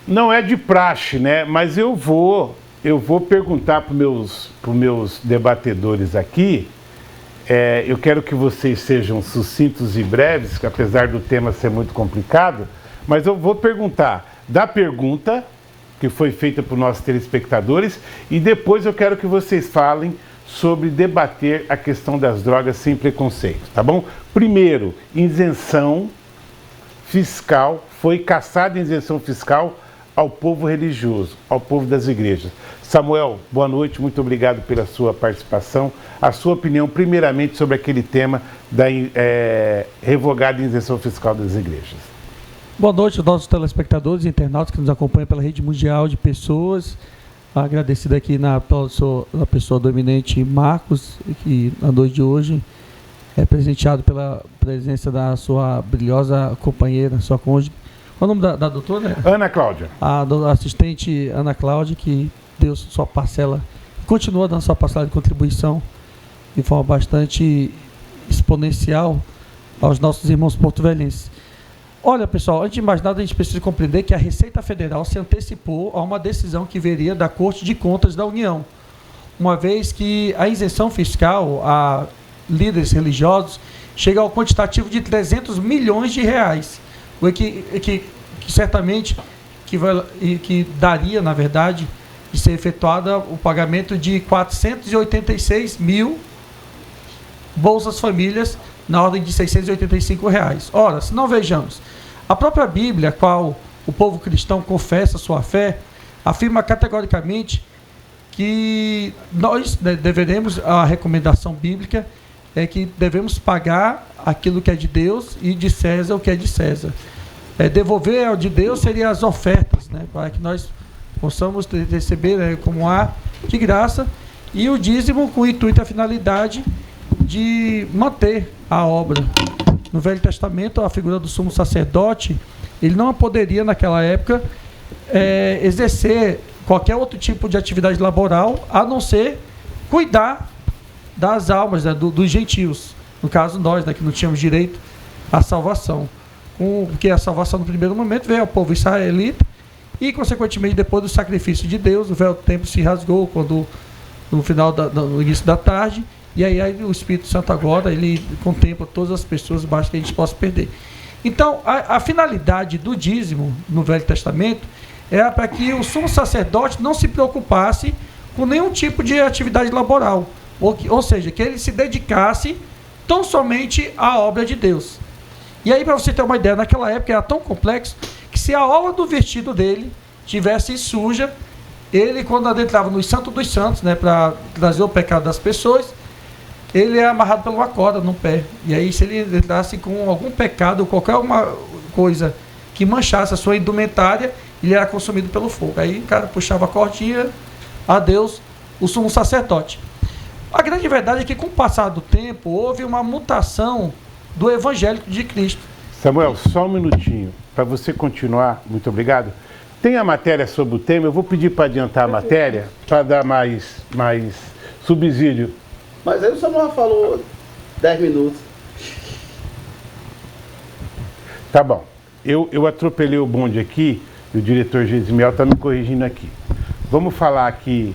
Não é de praxe, né? Mas eu vou perguntar para os meus debatedores aqui. Eu quero que vocês sejam sucintos e breves, apesar do tema ser muito complicado, mas eu vou perguntar da pergunta que foi feita por nossos telespectadores e depois eu quero que vocês falem sobre debater a questão das drogas sem preconceito, tá bom? Primeiro, isenção fiscal, foi cassada a isenção fiscal ao povo religioso, ao povo das igrejas. Samuel, boa noite, muito obrigado pela sua participação. A sua opinião, primeiramente, sobre aquele tema da revogada isenção fiscal das igrejas. Boa noite aos nossos telespectadores e internautas que nos acompanham pela rede mundial de pessoas. Agradecido aqui na pessoa do eminente Marcos, que na noite de hoje é presenteado pela presença da sua brilhosa companheira, sua cônjuge. Qual é o nome da doutora? Ana Cláudia. A assistente Ana Cláudia, que deu sua parcela, continua dando sua parcela de contribuição de forma bastante exponencial aos nossos irmãos porto-velhenses. Olha, pessoal, antes de mais nada, a gente precisa compreender que a Receita Federal se antecipou a uma decisão que viria da Corte de Contas da União, uma vez que a isenção fiscal a líderes religiosos chega ao quantitativo de 300 milhões de reais, o que certamente que daria, na verdade, de ser efetuada o pagamento de 486 mil Bolsas Famílias na ordem de R$685. Ora, se não vejamos, a própria Bíblia, a qual o povo cristão confessa sua fé, afirma categoricamente que nós deveremos, a recomendação bíblica é que devemos pagar aquilo que é de Deus e de César o que é de César. Devolver ao de Deus seria as ofertas, né, para que nós possamos receber como ar de graça, e o dízimo com o intuito e a finalidade de manter a obra. No Velho Testamento, a figura do sumo sacerdote, ele não poderia naquela época exercer qualquer outro tipo de atividade laboral, a não ser cuidar das almas, né, dos gentios. No caso nós, né, que não tínhamos direito à salvação. Porque a salvação no primeiro momento veio ao povo israelita e, consequentemente, depois do sacrifício de Deus, o véu do templo se rasgou quando, no final no início da tarde, e aí o Espírito Santo agora, ele contempla todas as pessoas, basta que a gente possa perder. Então, a finalidade do dízimo no Velho Testamento era para que o sumo sacerdote não se preocupasse com nenhum tipo de atividade laboral, ou seja, que ele se dedicasse tão somente à obra de Deus. E aí, para você ter uma ideia, naquela época era tão complexo que se a orla do vestido dele tivesse suja, ele, quando adentrava no Santo dos Santos, né, para trazer o pecado das pessoas, ele é amarrado por uma corda no pé. E aí, se ele entrasse com algum pecado ou qualquer uma coisa que manchasse a sua indumentária, ele era consumido pelo fogo. Aí o cara puxava a cordinha, adeus, o sumo sacerdote. A grande verdade é que, com o passar do tempo, houve uma mutação do Evangelho de Cristo. Samuel, só um minutinho, para você continuar, muito obrigado. Tem a matéria sobre o tema, eu vou pedir para adiantar a matéria, para dar mais subsídio. Mas aí o Samuel falou 10 minutos. Tá bom, eu atropelei o bonde aqui, e o diretor Gesimiel está me corrigindo aqui. Vamos falar aqui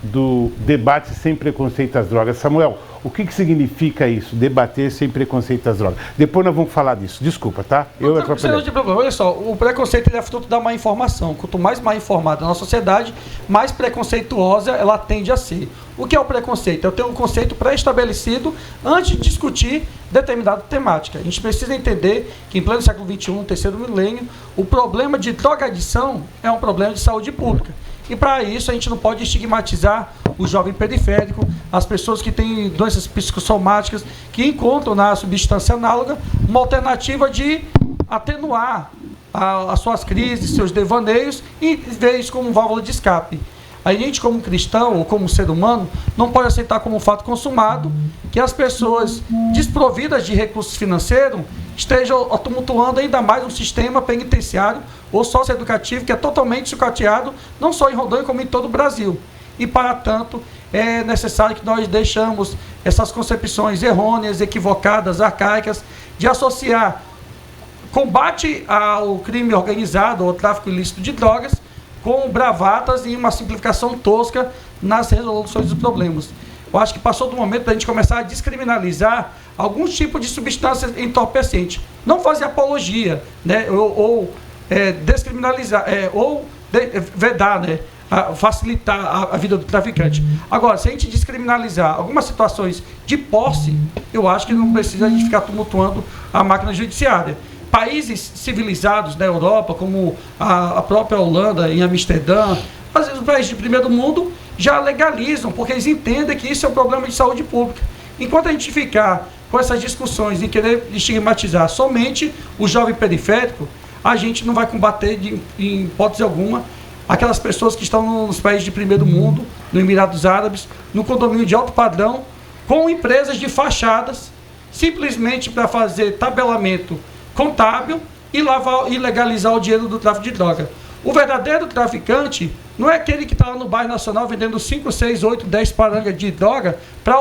do debate sem preconceito às drogas. Samuel, o que significa isso, debater sem preconceito às drogas? Depois nós vamos falar disso, desculpa, tá? Eu atropelei. Não tem problema. Olha só, o preconceito ele é fruto da má informação. Quanto mais má informada a nossa sociedade, mais preconceituosa ela tende a ser. O que é o preconceito? Eu tenho um conceito pré-estabelecido antes de discutir determinada temática. A gente precisa entender que em pleno século XXI, no terceiro milênio, o problema de drogadição é um problema de saúde pública. E para isso a gente não pode estigmatizar o jovem periférico, as pessoas que têm doenças psicossomáticas, que encontram na substância análoga uma alternativa de atenuar as suas crises, seus devaneios, e ver isso como válvula de escape. A gente, como cristão ou como ser humano, não pode aceitar como um fato consumado que as pessoas desprovidas de recursos financeiros estejam tumultuando ainda mais um sistema penitenciário ou socioeducativo que é totalmente sucateado, não só em Rondônia, como em todo o Brasil. E, para tanto, é necessário que nós deixemos essas concepções errôneas, equivocadas, arcaicas, de associar combate ao crime organizado, ao tráfico ilícito de drogas, com bravatas e uma simplificação tosca nas resoluções dos problemas. Eu acho que passou do momento da gente começar a descriminalizar algum tipo de substância entorpecente. Não fazer apologia, né? Ou descriminalizar, vedar, né? Facilitar a vida do traficante. Agora, se a gente descriminalizar algumas situações de posse, eu acho que não precisa a gente ficar tumultuando a máquina judiciária. Países civilizados da Europa, como a própria Holanda, em Amsterdã, às vezes os países de primeiro mundo já legalizam, porque eles entendem que isso é um problema de saúde pública. Enquanto a gente ficar com essas discussões e querer estigmatizar somente o jovem periférico, a gente não vai combater, em hipótese alguma, aquelas pessoas que estão nos países de primeiro mundo, no Emirados Árabes, no condomínio de alto padrão, com empresas de fachadas, simplesmente para fazer tabelamento contábil e legalizar o dinheiro do tráfico de droga. O verdadeiro traficante não é aquele que está lá no bairro Nacional vendendo 5, 6, 8, 10 parangas de droga para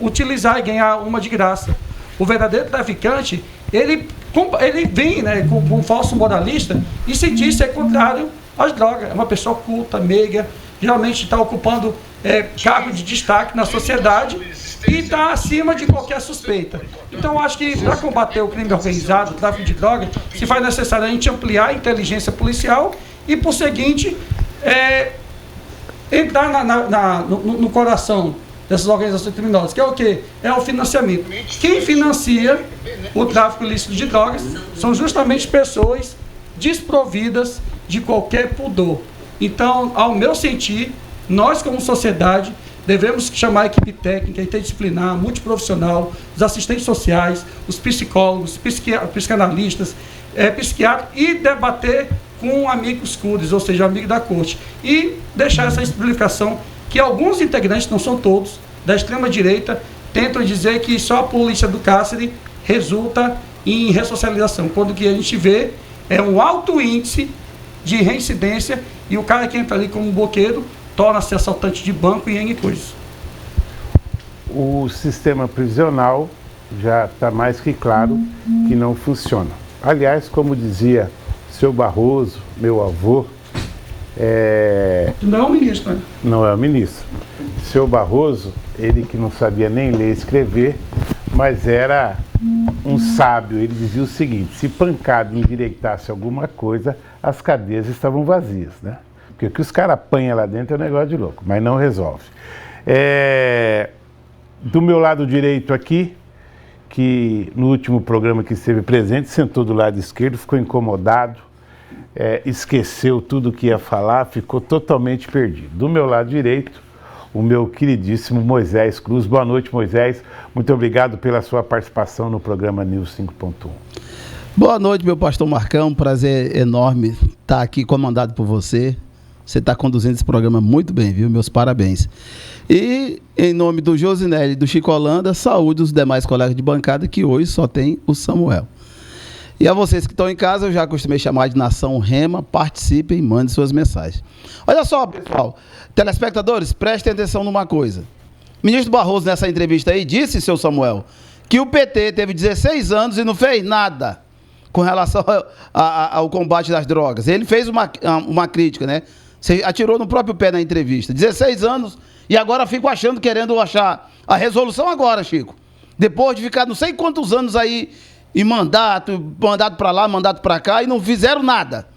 utilizar e ganhar uma de graça. O verdadeiro traficante, ele vem, né, com um falso moralista e se diz ser contrário às drogas. É uma pessoa culta, meiga, geralmente está ocupando cargo de destaque na sociedade e está acima de qualquer suspeita. Então, acho que para combater o crime organizado, o tráfico de drogas, se faz necessário a gente ampliar a inteligência policial e, por seguinte, entrar no coração dessas organizações criminosas, que é o quê? É o financiamento. Quem financia o tráfico ilícito de drogas são justamente pessoas desprovidas de qualquer pudor. Então, ao meu sentir, nós como sociedade devemos chamar a equipe técnica, interdisciplinar, multiprofissional, os assistentes sociais, os psicólogos, psicanalistas, psiquiatras e debater com amigos cúrios, ou seja, amigo da corte, e deixar essa explicação que alguns integrantes, não são todos, da extrema-direita, tentam dizer que só a polícia do cárcere resulta em ressocialização, quando o que a gente vê é um alto índice de reincidência e o cara que entra ali como um boqueiro torna-se assaltante de banco e N coisas. O sistema prisional já está mais que claro que não funciona. Aliás, como dizia seu Barroso, meu avô, não é o ministro, né? Não é o ministro. Seu Barroso, ele que não sabia nem ler e escrever, mas era um sábio. Ele dizia o seguinte: se pancada endireitasse alguma coisa, as cadeias estavam vazias, né? Porque o que os caras apanham lá dentro é um negócio de louco, mas não resolve. Do meu lado direito aqui, que no último programa que esteve presente, sentou do lado esquerdo, ficou incomodado, esqueceu tudo o que ia falar, ficou totalmente perdido. Do meu lado direito, o meu queridíssimo Moisés Cruz. Boa noite, Moisés. Muito obrigado pela sua participação no programa News 5.1. Boa noite, meu pastor Marcão. Prazer enorme estar aqui comandado por você. Você está conduzindo esse programa muito bem, viu? Meus parabéns. E, em nome do Josinelli e do Chico Holanda, saúde os demais colegas de bancada, que hoje só tem o Samuel. E a vocês que estão em casa, eu já costumei chamar de Nação Rema, participem e mandem suas mensagens. Olha só, pessoal, telespectadores, prestem atenção numa coisa. O ministro Barroso, nessa entrevista aí, disse, seu Samuel, que o PT teve 16 anos e não fez nada com relação ao combate das drogas. Ele fez uma crítica, né? Você atirou no próprio pé na entrevista. 16 anos e agora fico querendo achar a resolução agora, Chico. Depois de ficar não sei quantos anos aí em mandato para lá, mandato para cá e não fizeram nada.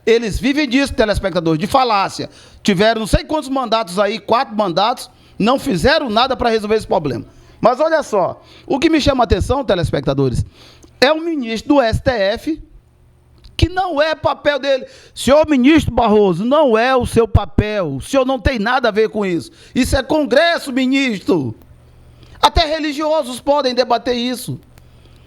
Eles vivem disso, telespectadores, de falácia. Tiveram não sei quantos mandatos aí, 4 mandatos, não fizeram nada para resolver esse problema. Mas olha só, o que me chama a atenção, telespectadores, é o ministro do STF, que não é papel dele. Senhor ministro Barroso, não é o seu papel. O senhor não tem nada a ver com isso. Isso é Congresso, ministro. Até religiosos podem debater isso.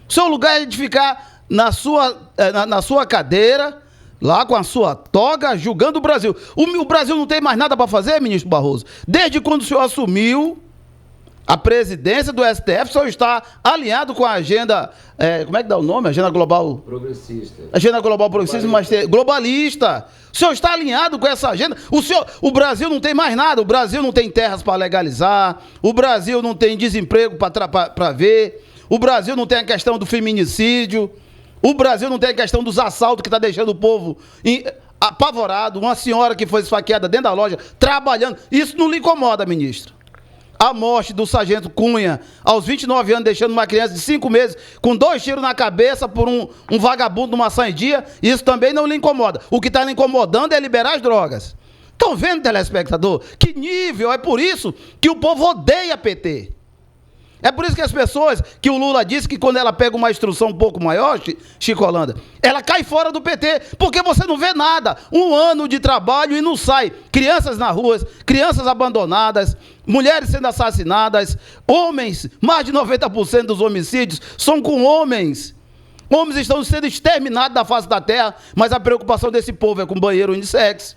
O seu lugar é de ficar na sua cadeira, lá com a sua toga, julgando o Brasil. O Brasil não tem mais nada para fazer, ministro Barroso? Desde quando o senhor assumiu a presidência do STF, o senhor está alinhado com a agenda, como é que dá o nome? Agenda Global... Progressista. Agenda Global Progressista, mas globalista. O senhor está alinhado com essa agenda? O Brasil não tem mais nada, o Brasil não tem terras para legalizar, o Brasil não tem desemprego para ver, o Brasil não tem a questão do feminicídio, O Brasil não tem a questão dos assaltos que está deixando o povo apavorado. Uma senhora que foi esfaqueada dentro da loja, trabalhando. Isso não lhe incomoda, ministro? A morte do sargento Cunha, aos 29 anos, deixando uma criança de 5 meses com 2 tiros na cabeça por um vagabundo numa sandia, isso também não lhe incomoda. O que está lhe incomodando é liberar as drogas. Estão vendo, telespectador? Que nível! É por isso que o povo odeia PT. É por isso que as pessoas, que o Lula disse que quando ela pega uma instrução um pouco maior, Chico Holanda, ela cai fora do PT, porque você não vê nada. 1 ano de trabalho e não sai. Crianças nas ruas, crianças abandonadas, mulheres sendo assassinadas, homens, mais de 90% dos homicídios são com homens. Homens estão sendo exterminados da face da terra, mas a preocupação desse povo é com banheiro unissex,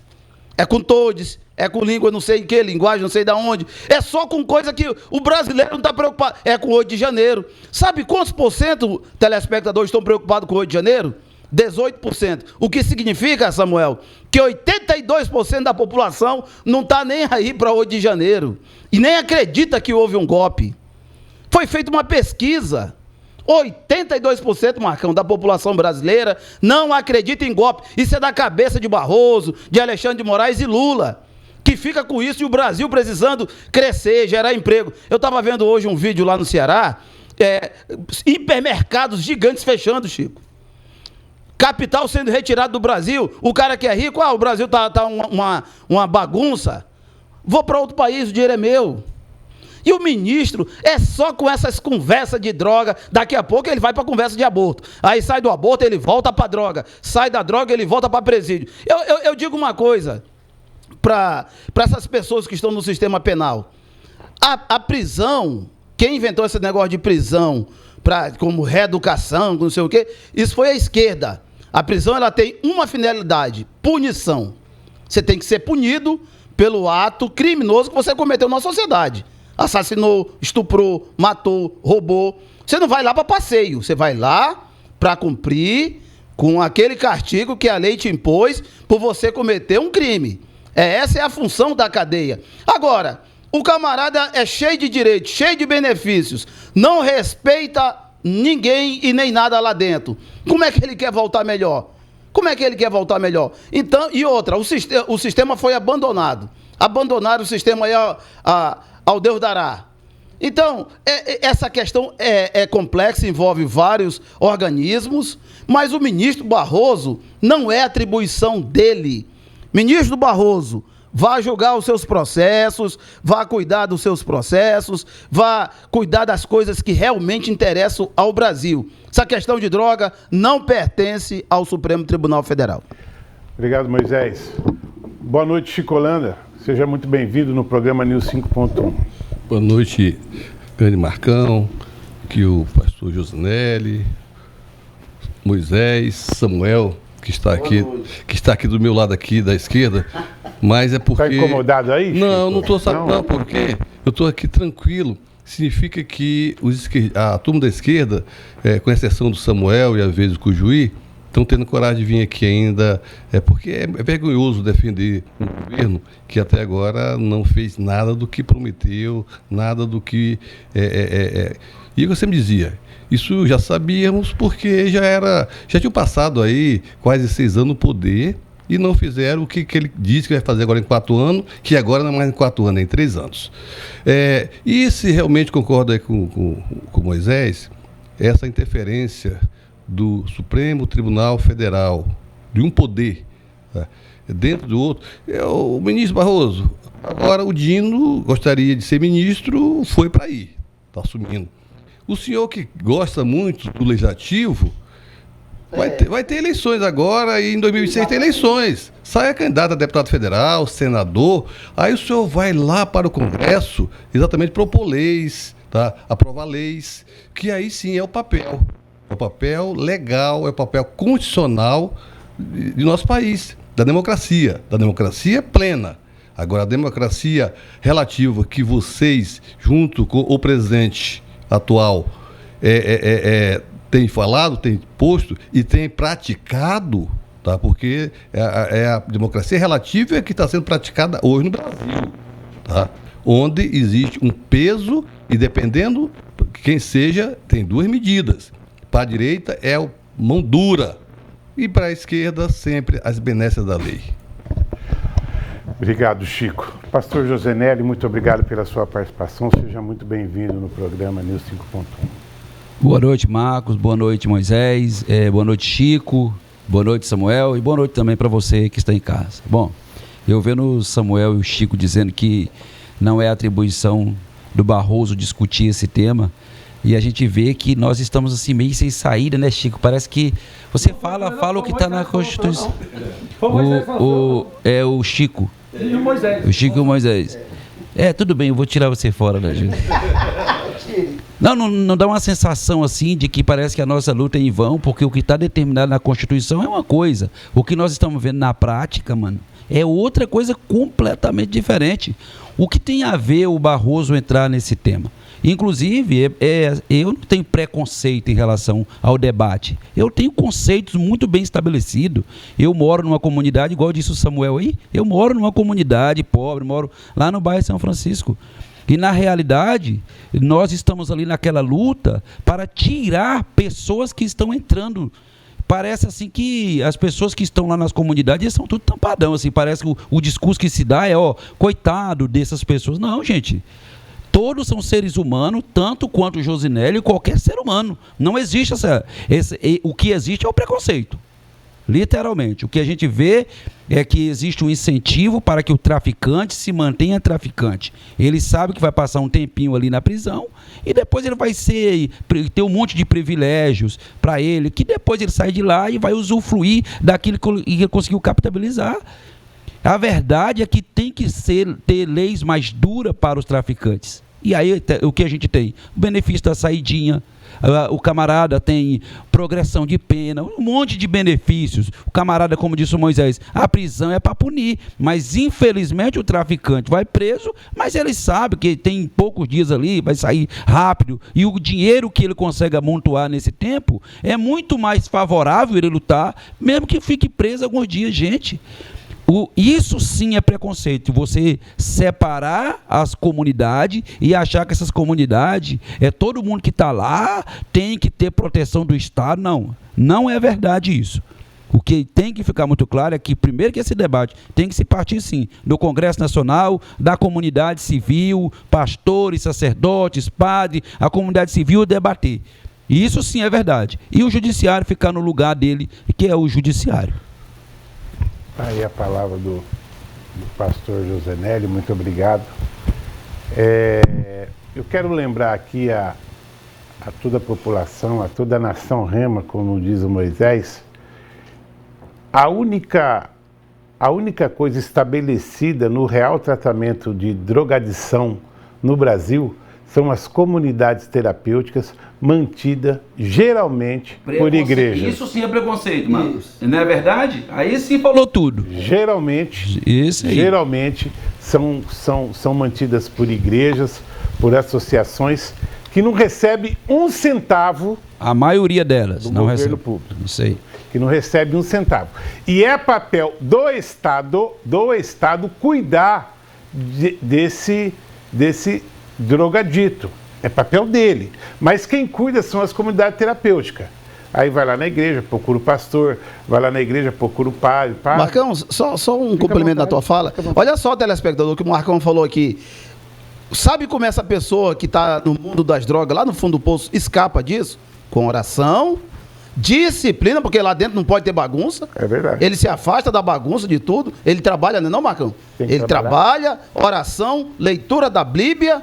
é com todes, é com língua não sei de que, linguagem não sei de onde. É só com coisa que o brasileiro não está preocupado. É com o 8 de janeiro. Sabe quantos % telespectadores estão preocupados com o 8 de janeiro? 18%. O que significa, Samuel, que 82% da população não está nem aí para o 8 de janeiro. E nem acredita que houve um golpe. Foi feita uma pesquisa. 82%, Marcão, da população brasileira não acredita em golpe. Isso é da cabeça de Barroso, de Alexandre de Moraes e Lula, que fica com isso, e o Brasil precisando crescer, gerar emprego. Eu estava vendo hoje um vídeo lá no Ceará, hipermercados gigantes fechando, Chico. Capital sendo retirado do Brasil. O cara que é rico, o Brasil tá uma bagunça. Vou para outro país, o dinheiro é meu. E o ministro é só com essas conversas de droga. Daqui a pouco ele vai para a conversa de aborto. Aí sai do aborto, ele volta para a droga. Sai da droga, ele volta para presídio. Eu digo uma coisa para essas pessoas que estão no sistema penal. A prisão, quem inventou esse negócio de prisão como reeducação, não sei o quê, isso foi a esquerda. A prisão, ela tem uma finalidade: punição. Você tem que ser punido pelo ato criminoso que você cometeu na sociedade. Assassinou, estuprou, matou, roubou. Você não vai lá para passeio, você vai lá para cumprir com aquele castigo que a lei te impôs por você cometer um crime. Essa é a função da cadeia. Agora, o camarada é cheio de direitos, cheio de benefícios, não respeita ninguém e nem nada lá dentro. Como é que ele quer voltar melhor? Como é que ele quer voltar melhor? Então, e outra, o sistema foi abandonado. Abandonaram o sistema aí ao Deus dará. Então, essa questão é complexa, envolve vários organismos, mas o ministro Barroso não é atribuição dele. Ministro Barroso, vá julgar os seus processos, vá cuidar dos seus processos, vá cuidar das coisas que realmente interessam ao Brasil. Essa questão de droga não pertence ao Supremo Tribunal Federal. Obrigado, Moisés. Boa noite, Chico Holanda. Seja muito bem-vindo no programa News 5.1. Boa noite, grande Marcão, que o pastor Josinelli, Moisés, Samuel, que está aqui do meu lado aqui da esquerda, mas é porque... Está incomodado aí, Chico? Não, não estou sabendo, não, porque eu estou aqui tranquilo. Significa que a turma da esquerda, com exceção do Samuel e às vezes com o Juí, estão tendo coragem de vir aqui ainda, porque é vergonhoso defender um governo que até agora não fez nada do que prometeu, nada do que... E eu sempre dizia, isso já sabíamos porque já tinham passado aí quase 6 anos no poder e não fizeram o que ele disse que vai fazer agora em 4 anos, que agora não é mais em 4 anos, é em 3 anos. E se realmente concorda aí com Moisés, essa interferência do Supremo Tribunal Federal, de um poder, dentro do outro. O ministro Barroso, agora o Dino gostaria de ser ministro, foi para aí, está assumindo. O senhor que gosta muito do legislativo, vai ter eleições agora, e em 2006 tem eleições. Sai a candidata a deputado federal, senador, aí o senhor vai lá para o Congresso, exatamente propor leis, tá? Aprovar leis, que aí sim é o papel. É o papel legal, é o papel constitucional de nosso país, da democracia plena. Agora, a democracia relativa que vocês, junto com o presidente atual, têm falado, têm posto e têm praticado, tá? Porque a democracia relativa que está sendo praticada hoje no Brasil, tá? Onde existe um peso e, dependendo quem seja, tem 2 medidas. Para a direita é o mão dura. E para a esquerda, sempre as benesses da lei. Obrigado, Chico. Pastor Josenelli, muito obrigado pela sua participação. Seja muito bem-vindo no programa News 5.1. Boa noite, Marcos. Boa noite, Moisés. Boa noite, Chico. Boa noite, Samuel. E boa noite também para você que está em casa. Bom, eu vendo o Samuel e o Chico dizendo que não é atribuição do Barroso discutir esse tema, e a gente vê que nós estamos assim meio sem saída, né, Chico? Parece que você fala o que está na Constituição. O Chico. E o Moisés. O Chico e o Moisés. Tudo bem, eu vou tirar você fora, né, gente? Não dá uma sensação assim de que parece que a nossa luta é em vão, porque o que está determinado na Constituição é uma coisa. O que nós estamos vendo na prática, mano, é outra coisa completamente diferente. O que tem a ver o Barroso entrar nesse tema? Inclusive, eu não tenho preconceito em relação ao debate. Eu tenho conceitos muito bem estabelecidos. Eu moro numa comunidade, igual disse o Samuel aí, eu moro numa comunidade pobre, moro lá no bairro São Francisco. E, na realidade, nós estamos ali naquela luta para tirar pessoas que estão entrando. Parece assim que as pessoas que estão lá nas comunidades são tudo tampadão, assim, parece que o discurso que se dá é, coitado dessas pessoas. Não, gente. Todos são seres humanos, tanto quanto o Josinelli e qualquer ser humano. Não existe o que existe é o preconceito. Literalmente. O que a gente vê é que existe um incentivo para que o traficante se mantenha traficante. Ele sabe que vai passar um tempinho ali na prisão e depois ele vai ter um monte de privilégios para ele, que depois ele sai de lá e vai usufruir daquilo que ele conseguiu capitalizar. A verdade é que tem que ter leis mais duras para os traficantes. E aí o que a gente tem? O benefício da saidinha, o camarada tem progressão de pena, um monte de benefícios. O camarada, como disse o Moisés, a prisão é para punir, mas infelizmente o traficante vai preso, mas ele sabe que tem poucos dias ali, vai sair rápido, e o dinheiro que ele consegue amontoar nesse tempo é muito mais favorável ele lutar, mesmo que fique preso alguns dias, gente. Isso sim é preconceito, você separar as comunidades e achar que essas comunidades, todo mundo que está lá tem que ter proteção do Estado. Não é verdade isso. O que tem que ficar muito claro é que, primeiro, que esse debate tem que se partir, sim, do Congresso Nacional, da comunidade civil, pastores, sacerdotes, padres, a comunidade civil debater. Isso sim é verdade. E o judiciário ficar no lugar dele, que é o judiciário. Aí a palavra do pastor Josenelli, muito obrigado. Eu quero lembrar aqui a toda a população, a toda a nação rema, como diz o Moisés, a única coisa estabelecida no real tratamento de drogadição no Brasil são as comunidades terapêuticas mantidas geralmente por igrejas. Isso sim é preconceito, Marcos. Não é verdade? Aí sim falou tudo. Geralmente são mantidas por igrejas, por associações que não recebem um centavo. A maioria delas do não governo recebe. público. Não sei. Que não recebe um centavo. E é papel do Estado cuidar desse drogadito. É papel dele. Mas quem cuida são as comunidades terapêuticas. Aí vai lá na igreja, procura o pastor, vai lá na igreja, procura o padre. Marcão, só um complemento da tua fala. Olha só, telespectador, que o Marcão falou aqui. Sabe como essa pessoa que está no mundo das drogas, lá no fundo do poço, escapa disso? Com oração, disciplina, porque lá dentro não pode ter bagunça. É verdade. Ele se afasta da bagunça, de tudo. Ele trabalha, não, Marcão? Ele trabalha, oração, leitura da Bíblia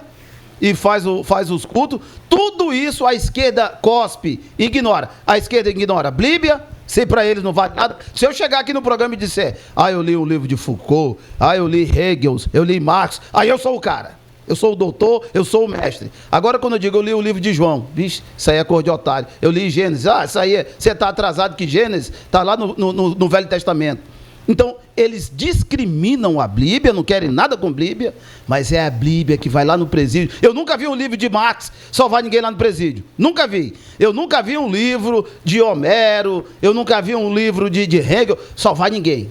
e faz os cultos. Tudo isso a esquerda cospe, ignora. A esquerda ignora a Bíblia, se para eles não vale nada. Se eu chegar aqui no programa e disser, eu li um livro de Foucault, eu li Hegel, eu li Marx, aí eu sou o cara. Eu sou o doutor, eu sou o mestre. Agora, quando eu digo, eu li o livro de João, bicho, isso aí é cor de otário. Eu li Gênesis, isso aí você está atrasado, que Gênesis está lá no Velho Testamento. Então, eles discriminam a Bíblia, não querem nada com a Bíblia, mas é a Bíblia que vai lá no presídio. Eu nunca vi um livro de Marx, só vai ninguém lá no presídio. Nunca vi. Eu nunca vi um livro de Homero, eu nunca vi um livro de Hegel, só vai ninguém.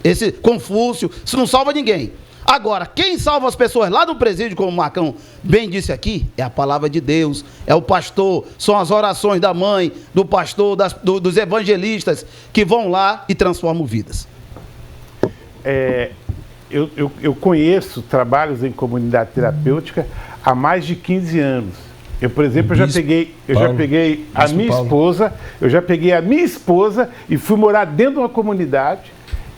Esse Confúcio, isso não salva ninguém. Agora, quem salva as pessoas lá no presídio, como o Marcão bem disse aqui, é a palavra de Deus, é o pastor, são as orações da mãe, do pastor, dos evangelistas, que vão lá e transformam vidas. Eu conheço trabalhos em comunidade terapêutica há mais de 15 anos. Eu, por exemplo, já peguei a minha esposa e fui morar dentro de uma comunidade.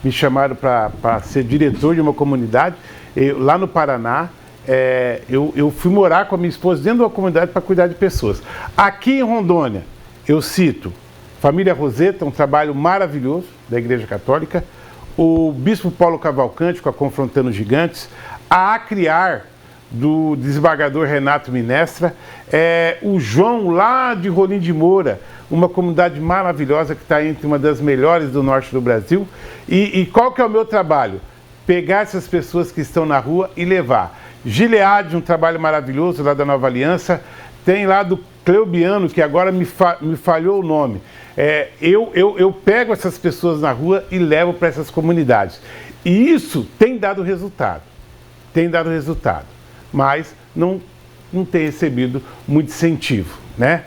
Me chamaram para ser diretor de uma comunidade lá no Paraná. Eu fui morar com a minha esposa dentro de uma comunidade para cuidar de pessoas. Aqui em Rondônia, eu cito Família Roseta, um trabalho maravilhoso da Igreja Católica, o Bispo Paulo Cavalcante com a Confrontando Gigantes, a Acriar, do desembargador Renato Minestra, o João lá de Rolim de Moura, uma comunidade maravilhosa que está entre uma das melhores do norte do Brasil. E qual que é o meu trabalho? Pegar essas pessoas que estão na rua e levar. Gileade, um trabalho maravilhoso lá da Nova Aliança, tem lá do Cleubiano, que agora me falhou o nome. Eu pego essas pessoas na rua e levo para essas comunidades. E isso tem dado resultado. Mas não tem recebido muito incentivo, né?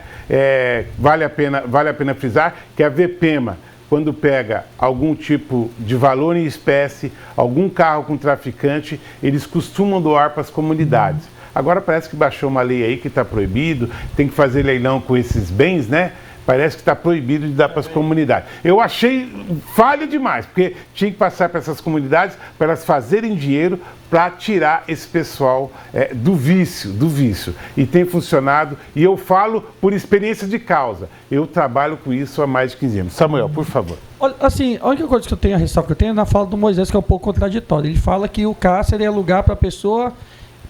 Vale a pena frisar que a VPEMA, quando pega algum tipo de valor em espécie, algum carro com traficante, eles costumam doar para as comunidades. Agora parece que baixou uma lei aí que está proibido, tem que fazer leilão com esses bens, né? Parece que está proibido de dar para as comunidades. Eu achei falha demais, porque tinha que passar para essas comunidades para elas fazerem dinheiro para tirar esse pessoal do vício. E tem funcionado, e eu falo por experiência de causa. Eu trabalho com isso há mais de 15 anos. Samuel, por favor. Olha, assim, a única coisa que eu tenho, a ressalva que eu tenho é na fala do Moisés, que é um pouco contraditória. Ele fala que o cárcere é lugar para a pessoa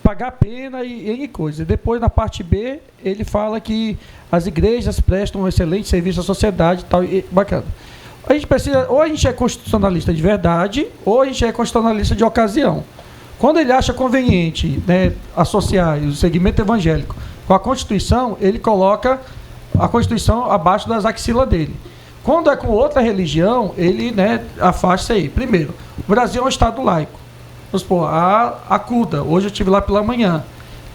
pagar pena e coisa. Depois, na parte B, ele fala que as igrejas prestam um excelente serviço à sociedade e tal, e bacana. A gente precisa, ou a gente é constitucionalista de verdade, ou a gente é constitucionalista de ocasião. Quando ele acha conveniente, né, associar o segmento evangélico com a Constituição, ele coloca a Constituição abaixo das axilas dele. Quando é com outra religião, ele, né, afasta aí. Primeiro, o Brasil é um Estado laico. Vamos supor, a CUDA, hoje eu estive lá pela manhã,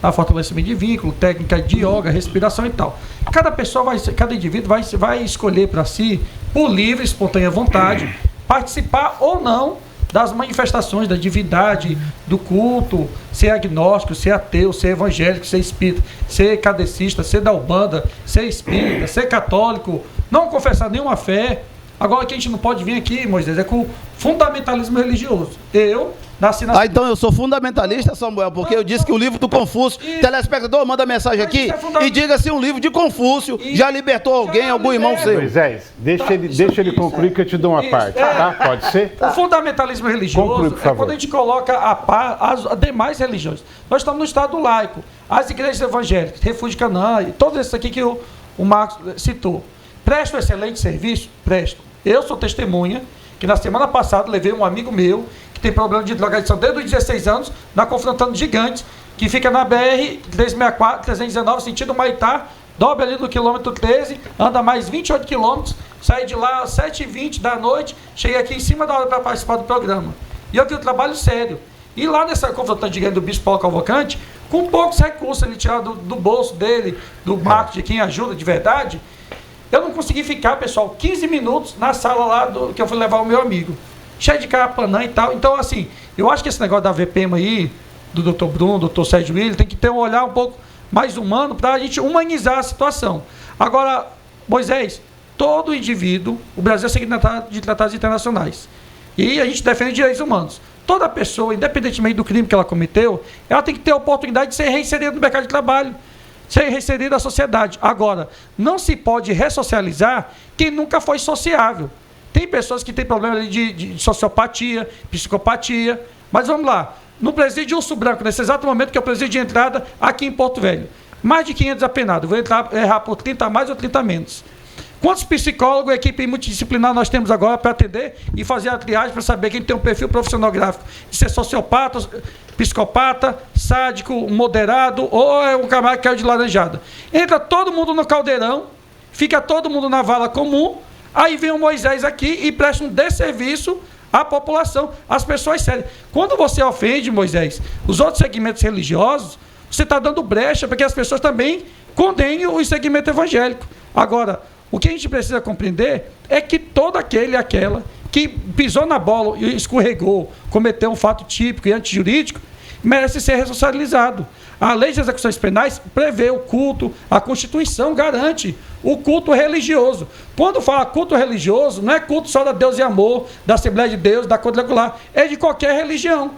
a fortalecimento de vínculo, técnica de yoga, respiração e tal. Cada pessoa cada indivíduo vai escolher para si, por livre, espontânea vontade, participar ou não das manifestações da divindade, do culto, ser agnóstico, ser ateu, ser evangélico, ser espírita, ser kardecista, ser da Umbanda, ser espírita, ser católico, não confessar nenhuma fé. Agora, que a gente não pode vir aqui, Moisés, é com fundamentalismo religioso. Eu nasci na... então eu sou fundamentalista, Samuel, porque eu disse que o livro do Confúcio... Telespectador, manda mensagem aqui e diga se um livro de Confúcio já libertou alguém, algum irmão seu. Moisés, deixa ele concluir que eu te dou uma parte, tá? Pode ser? O fundamentalismo religioso Conclui, por favor. É quando a gente coloca as demais religiões. Nós estamos no Estado laico. As igrejas evangélicas, Refúgio de Canaã, e todos esses aqui que o Marcos citou, prestam excelente serviço? Prestam. Eu sou testemunha que na semana passada levei um amigo meu que tem problema de drogadição desde os 16 anos, na Confrontando Gigantes, que fica na BR 364, 319, sentido Maitá, dobra ali no quilômetro 13, anda mais 28 quilômetros, sai de lá às 7h20 da noite, chega aqui em cima da hora para participar do programa. E eu tenho um trabalho sério. E lá nessa Confrontando Gigante do Bispo Paulo Cavalcante, com poucos recursos ele tirar do bolso dele, do marco de quem ajuda de verdade, eu não consegui ficar, pessoal, 15 minutos na sala lá que eu fui levar o meu amigo. Cheio de carapanã e tal. Então, assim, eu acho que esse negócio da VPEMA aí, do Dr. Bruno, do Dr. Sérgio William, tem que ter um olhar um pouco mais humano para a gente humanizar a situação. Agora, Moisés, todo indivíduo, o Brasil é signatário de tratados internacionais. E a gente defende direitos humanos. Toda pessoa, independentemente do crime que ela cometeu, ela tem que ter a oportunidade de ser reinserida no mercado de trabalho, ser reinserido à sociedade. Agora, não se pode ressocializar quem nunca foi sociável. Tem pessoas que têm problema de sociopatia, psicopatia, mas vamos lá. No presídio Urso Branco, nesse exato momento que é o presídio de entrada aqui em Porto Velho, mais de 500 apenados. Vou errar por 30 a mais ou 30 a menos. Quantos psicólogos, equipe multidisciplinar nós temos agora para atender e fazer a triagem para saber quem tem um perfil profissional gráfico? Se é sociopata, psicopata, sádico, moderado ou é um camarada que caiu de laranjada. Entra todo mundo no caldeirão, fica todo mundo na vala comum, aí vem o Moisés aqui e presta um desserviço a população, as pessoas sérias. Quando você ofende, Moisés, os outros segmentos religiosos, você está dando brecha para que as pessoas também condenem o segmento evangélico. Agora, o que a gente precisa compreender é que todo aquele e aquela que pisou na bola e escorregou, cometeu um fato típico e antijurídico, merece ser responsabilizado. A lei de execuções penais prevê o culto, a Constituição garante o culto religioso. Quando fala culto religioso, não é culto só da Deus e Amor, da Assembleia de Deus, da Quadrangular, é de qualquer religião.